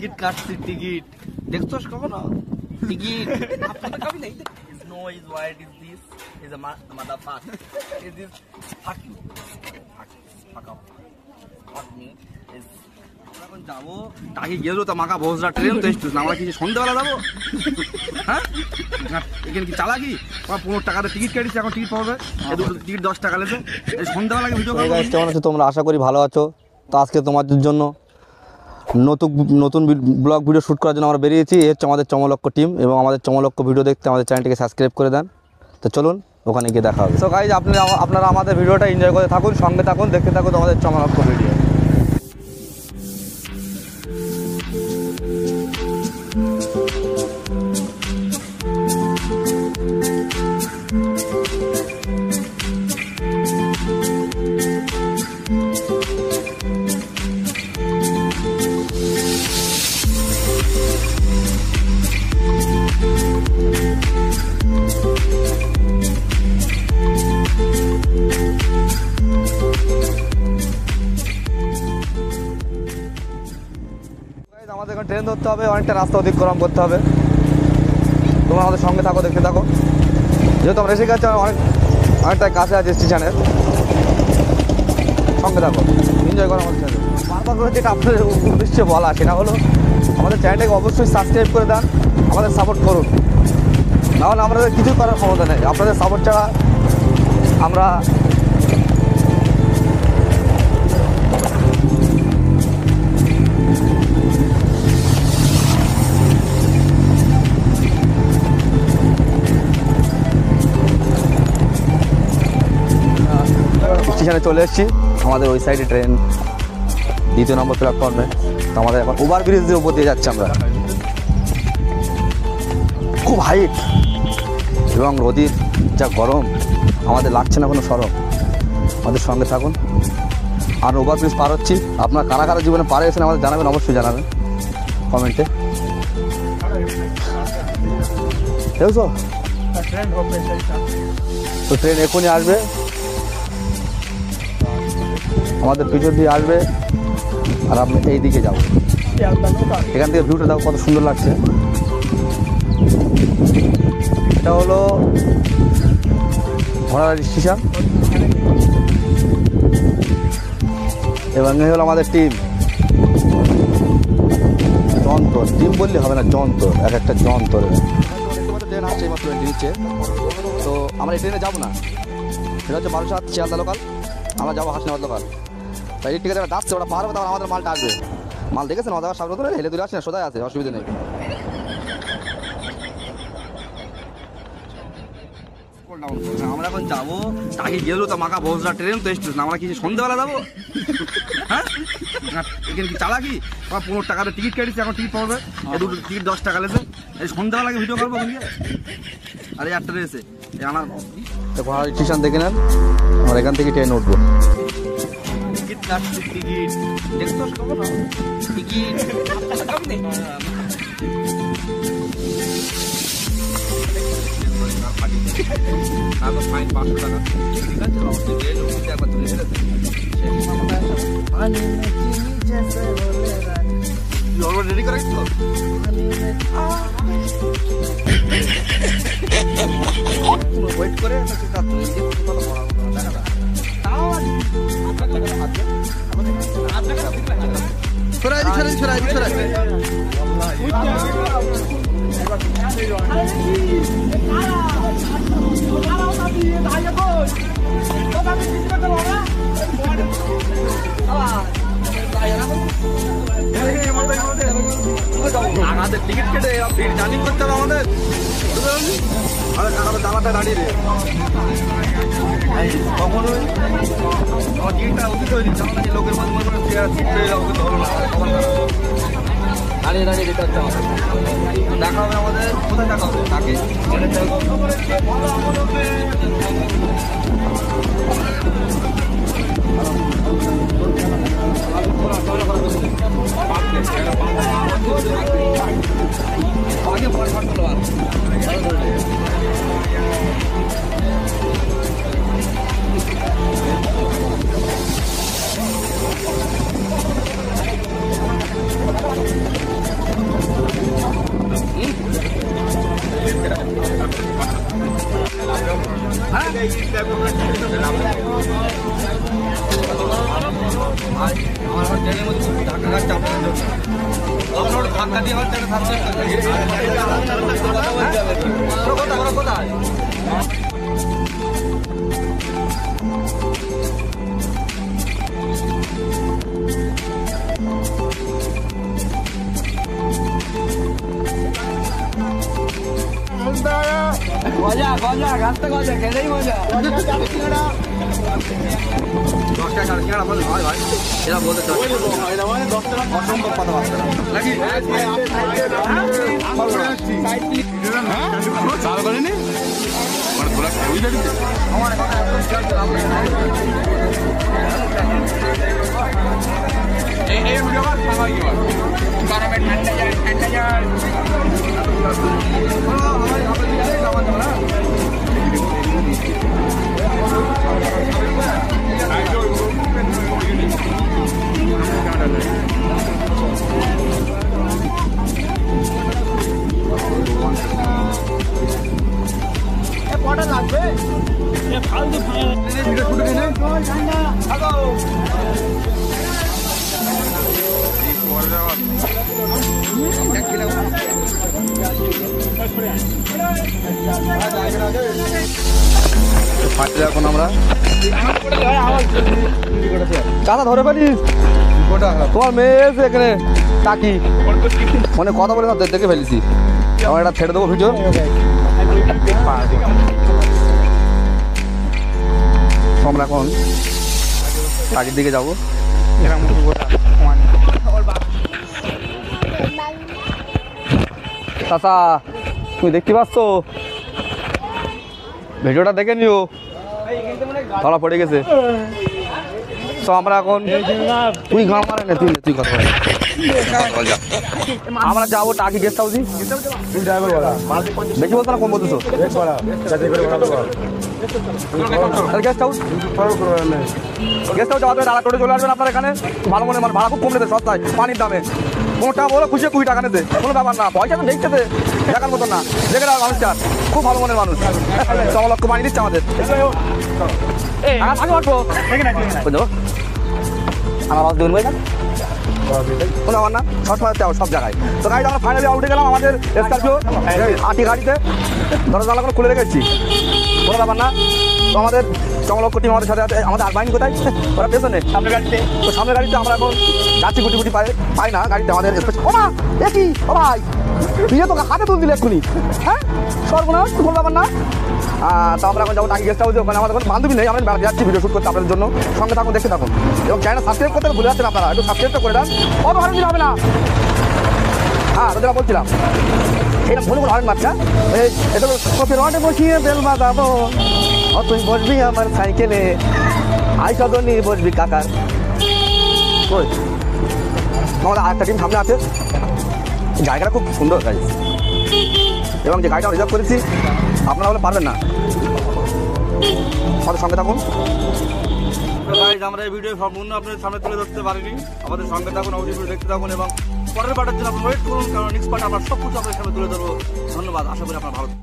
ticket কাটছি ticket দেখছস কখনো টিকিট আপনাদের কবি নেই no is what is this is a motherfuck is this fuck you fuck up fuck me is এখন যাবো টাকি গেল তো মাকা বসরা ট্রেন তো এসছিস না আমরা কি সন্ধ্যাবেলা যাবো হ্যাঁ এখানে কি চালাকি 15 টাকাতে টিকিট কেটেছি এখন টিকিট পাবে এই দুটো টিকিট 10 টাকা লেছে এই সন্ধ্যাবেলা ভিডিও করব কেমন আছো তোমরা আশা করি ভালো আছো তো আজকে তোমাদের জন্য নতুন ব্লগ ভিডিও শ্যুট করার জন্য আমরা বেরিয়েছি এই হচ্ছে আমাদের চমলক্ষ টিম এবং আমাদের চমলক্ষ ভিডিও দেখতে আমাদের চ্যানেলটিকে সাবস্ক্রাইব করে দেন তো চলুন ওখানে গিয়ে দেখা হবে সো গাইজ আপনারা আমাদের ভিডিওটা এনজয় করে থাকুন সঙ্গে থাকুন দেখতে থাকুন আমাদের চমলক্ষ ভিডিও আমাদের এখন ট্রেন ধরতে হবে অনেকটা রাস্তা অতিক্রম করতে হবে তোমরা আমাদের সঙ্গে থাকো দেখতে থাকো যেহেতু আমরা এসে গেছি অনেকটাই কাছে আছে স্টেশনের সঙ্গে থাকো এনজয় করো আমাদের চ্যানেল বারবার করে যেটা আপনাদের উদ্দেশ্যে বলা সেটা হলো আমাদের চ্যানেলটাকে অবশ্যই সাবস্ক্রাইব করে দেন আমাদের সাপোর্ট করুন নাহলে আমাদের কিছু করার ক্ষমতা নেই আপনাদের সাপোর্ট ছাড়া আমরা স্টেশনে চলে এসেছি আমাদের ওই সাইডে ট্রেন 2 নম্বর প্ল্যাটফর্মে তো আমাদের এখন ওভারব্রিজের উপর দিয়ে যাচ্ছি আমরা খুব হাইট এবং রোদির যা গরম আমাদের লাগছে না কোনো সরম আমাদের সঙ্গে থাকুন আর ওভারব্রিজ পার হচ্ছি আপনার কারা কারা জীবনে পারে এসেছেন আমাদের জানাবেন অবশ্যই জানাবেন কমেন্টে দেখছো তো ট্রেন এখনই আসবে আমাদের পিছন দিয়ে আসবে আর আপনি এই দিকে যাবো এখান থেকে ভিউটা দেখো কত সুন্দর লাগছে এটা হলো ঘোড়াঘাট স্টেশন এবং এই হলো আমাদের টিম যন্ত্র টিম বললে হবে না যন্ত্র এক একটা যন্ত্র ট্রেন আসছে এইমাত্র নিচ্ছে তো আমরা এই ট্রেনে যাবো না সেটা হচ্ছে 12:07 শিয়ালদা লোকাল আমরা যাবো হাসনাবাদ লোকাল তাই ঠিক আছে যাচ্ছে ওরা পারবে তখন আমাদের মালটা আসবে মাল দেখেছেন মাদার সামনে ধরে হেলে দূরে আসে না সোজাই আছে অসুবিধা নেই আমরা এখন যাবো টাকি গেল তো মাকা বসরা ট্রেন তো এসছিস না আমরা কি সন্ধ্যাবেলা যাবো হ্যাঁ এখানে কি চালাকি 15 টাকাতে টিকিট কেটেছি এখন টিকিট পাবে এই দুটো টিকিট 10 টাকা লেছে এই সন্ধ্যাবেলা ভিডিও করবো ওখানে আরে 8টা এসে আমার ঘোড়াঘাট স্টেশন দেখে নেন আমরা এখান থেকে ট্রেন উঠবো টিকিট কাটছি টিকিট দেখছস কখনো টিকিট আপনাদের কবি নেই ফাইন 500 টাকা ঠিক আছে অবশ্যই গেলে উঠতে একবার তুলে ফেলেছে রেডি করে তো ওয়েট করে আমাদের টিকিট কেটে জার্নি করতে হবে আমাদের দাঁড়াতে দাঁড়িয়ে রে কখনোই আমার টিকিটটা অতি তৈরি দিচ্ছে লোকের মধ্যে মনে করে ধরো না দাঁড়িয়ে দাঁড়িয়ে দিতে হচ্ছে আমাদের দেখা হবে আমাদের কোথায় দেখা হবে তাকে আগে পরে ফাঁকা দিয়ে আমার চ্যানেল সাবস্ক্রাইব কোথায় মজা মজা গাছতে মজা খেলেই মজা 10 টাকা সিঙ্গাড়া বলে ভাই ভাই এরা বলতে অসম্ভব কথাবার্তা নাকি চাল করেনি মানে তোরা ওই দেখি আমার কথা এই ভিডিও আর খাওয়া কি বল গরমে ঠান্ডা জল কটা লাগবে ফালতু ভিডিও শুট কিনে হ্যালো এখন আমরা চাঁদা ধরে ফেলিস তোমার মেয়ে এসে এখানে টাকি মানে কথা বলে দেখে ফেলিছি আমার এটা ছেড়ে দেবো ভিডিও আমরা এখন টাকির দিকে যাবো চাচা তুমি দেখতে পাচ্ছ ভিডিওটা দেখে নিও ধরা পড়ে গেছে তো আমরা এখন তুই গাঁ মারে না তুই কথা বল আমরা যাবো টাকি গেস্ট হাউসে দেখি বলতো না কম বলতেছো গেস্ট হাউস যাওয়ার দাঁড়া টোটে চলে আসবেন আপনার এখানে ভালো মনে ভাড়া খুব কম নেবে সস্তায় পানির দামে কোনো টাকা বলো খুশি 20 টাকা নেবে কোনো ব্যাপার না পয়সা তো দেখতে দেখার মতো না দেখে দাও মানুষটা খুব ভালো মনের মানুষ 100 লক্ষ পানি দিচ্ছে আমাদের আমার বাস দেবেন ভাই না কোনো আমার না সব জায়গায় তো গাড়িতে আমরা ফাইনালি উঠে গেলাম আমাদের স্করপিও আটি গাড়িতে দরজা জানলাগুলো খুলে রেখেছি কোনো ব্যাপার না তো আমাদের চমলক্ষ টিম আমাদের সাথে আছে আমাদের আর বাহিনী কোথায় ওরা পেছনে সামনে গাড়িতে তো সামনের গাড়িতে আমরা এখন যাচ্ছি গুটি গুটি পাই না গাড়িতে আমাদের ও মা এ কি ও ভাই তুই তো হাতে তুল দিলে এক্ষুনি হ্যাঁ সর্বনাশ কোনো ব্যাপার না তো আমরা এখন যাবো টাকি গেস্ট হাউসে ওখানে আমাদের কোনো বান্ধবী নেই আমরা যাচ্ছি ভিডিও শুট করতে আপনাদের জন্য সঙ্গে থাকুন দেখতে থাকুন এবং চ্যানেল সাবস্ক্রাইব করতে ভুলে যাচ্ছেন আপনারা একটু সাবস্ক্রাইবটা করে দেন অত ভালো দিন হবে না হ্যাঁ তোদের বলছিলাম এটা মনে করে হরেন বাচ্চা এটা কফি রডে বসিয়ে বেল বাজাবো ও তুই বসবি আমার সাইকেলে আই সদনি বসবি কাকার ওই আমাদের আরেকটা টিম সামনে আছে জায়গাটা খুব সুন্দর গাড়ি এবং যে গাড়িটা রিজার্ভ করেছি আপনারা বলে পারবেন না আমাদের সঙ্গে থাকুন আমরা এই ভিডিও সম্পূর্ণ আপনাদের সামনে তুলে ধরতে পারিনি আমাদের সঙ্গে থাকুন অবশ্যই দেখতে থাকুন এবং পরের পার্টের জন্য আপনি ওয়েট করুন কারণ নেক্সট পার্ট আমরা সব কিছু আপনাদের সামনে তুলে ধরবো ধন্যবাদ আশা করি আপনার ভালো